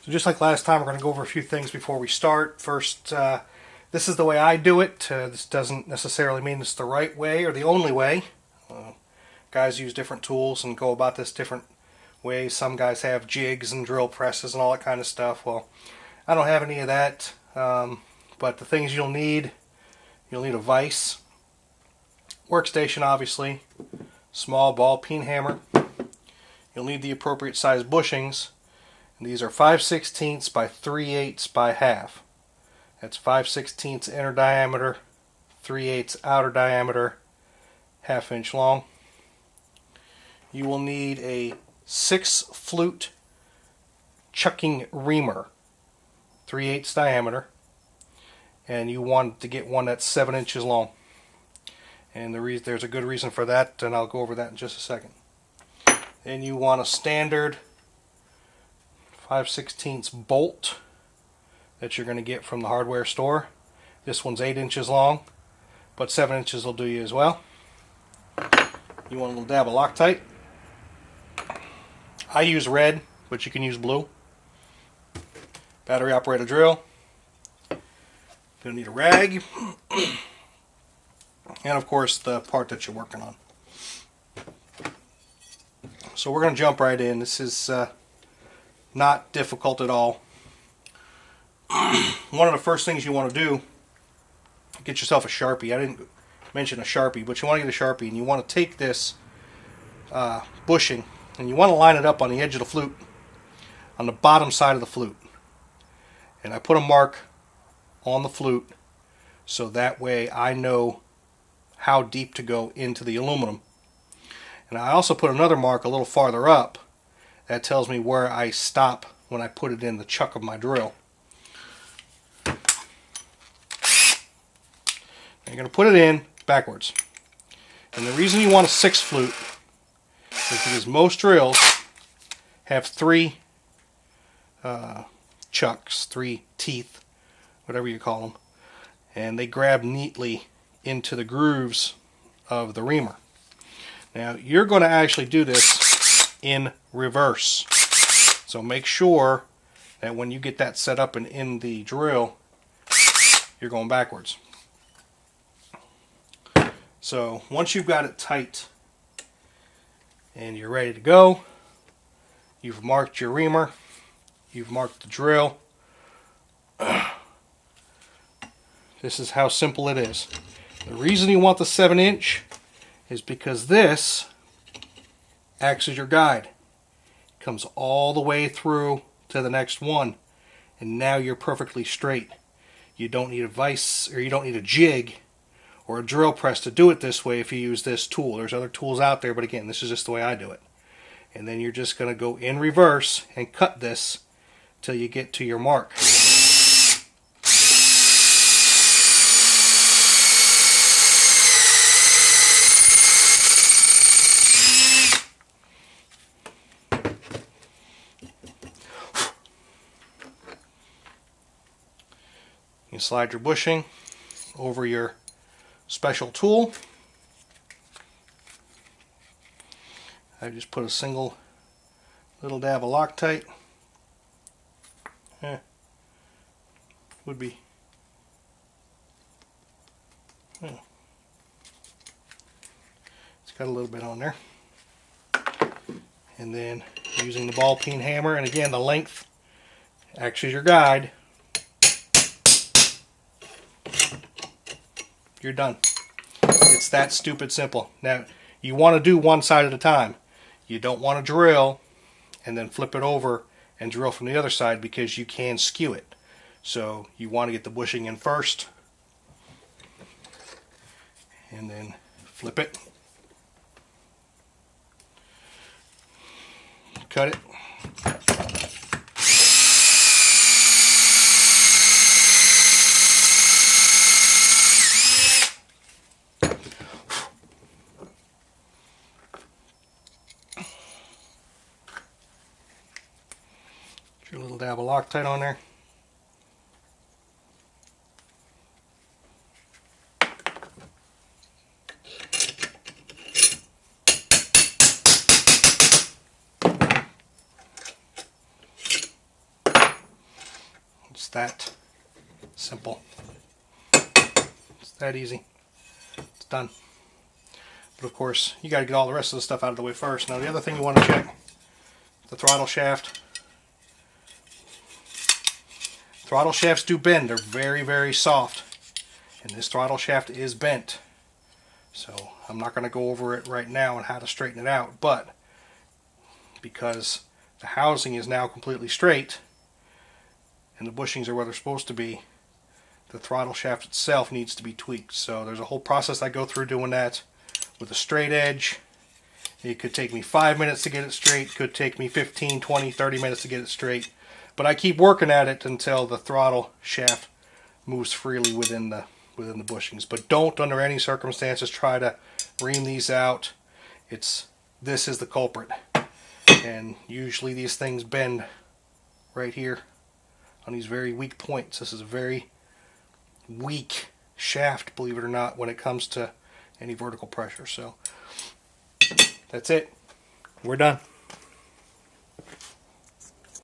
So just like last time, we're going to go over a few things before we start. First, this is the way I do it. This doesn't necessarily mean it's the right way or the only way. Guys use different tools and go about this different ways. Some guys have jigs and drill presses and all that kind of stuff. Well, I don't have any of that. But the things you'll need a vise, workstation obviously, small ball peen hammer. You'll need the appropriate size bushings. And these are 5/16 by 3/8 by half. That's 5/16 inner diameter, 3/8 outer diameter, 1/2 inch long. You will need a 6 flute chucking reamer, 3/8 diameter, and you want to get one that's 7 inches long. And there's a good reason for that, and I'll go over that in just a second. Then you want a standard 5/16 bolt that you're going to get from the hardware store. This one's 8 inches long, but 7 inches will do you as well. You want a little dab of Loctite. I use red, but you can use blue. Battery operated drill. You'll need a rag. And of course the part that you're working on. So we're going to jump right in. This is not difficult at all. One of the first things you want to do, get yourself a Sharpie. I didn't mention a Sharpie, but you want to get a Sharpie, and you want to take this bushing and you want to line it up on the edge of the flute, on the bottom side of the flute. And I put a mark on the flute so that way I know how deep to go into the aluminum. And I also put another mark a little farther up that tells me where I stop when I put it in the chuck of my drill. Now you're going to put it in backwards. And the reason you want a 6 flute is because most drills have 3 chucks, 3 teeth, whatever you call them, and they grab neatly into the grooves of the reamer. Now you're going to actually do this in reverse, so make sure that when you get that set up and in the drill, you're going backwards. So once you've got it tight and you're ready to go, you've marked your reamer, you've marked the drill. This is how simple it is. The reason you want the 7 inch is because this acts as your guide. It comes all the way through to the next one, and now you're perfectly straight. You don't need a vise, or you don't need a jig or a drill press to do it this way if you use this tool. There's other tools out there, but again, this is just the way I do it. And then you're just going to go in reverse and cut this till you get to your mark. You slide your bushing over your special tool. I just put a single little dab of Loctite. Would be. It's got a little bit on there. And then using the ball peen hammer, and again the length acts as your guide. You're done. It's that stupid simple. Now, you want to do one side at a time. You don't want to drill and then flip it over and drill from the other side because you can skew it. So you want to get the bushing in first and then flip it. Cut it. Put a little dab of Loctite on there. It's that simple. It's that easy. It's done. But of course, you got to get all the rest of the stuff out of the way first. Now the other thing you want to check, the throttle shaft. Throttle shafts do bend. They're very, very soft. And this throttle shaft is bent. So I'm not going to go over it right now and how to straighten it out. But because the housing is now completely straight and the bushings are where they're supposed to be, the throttle shaft itself needs to be tweaked. So there's a whole process I go through doing that with a straight edge. It could take me 5 minutes to get it straight. It could take me 15, 20, 30 minutes to get it straight. But I keep working at it until the throttle shaft moves freely within the bushings. But don't, under any circumstances, try to ream these out. This is the culprit. And usually these things bend right here on these very weak points. This is a very weak shaft, believe it or not, when it comes to any vertical pressure. So that's it. We're done.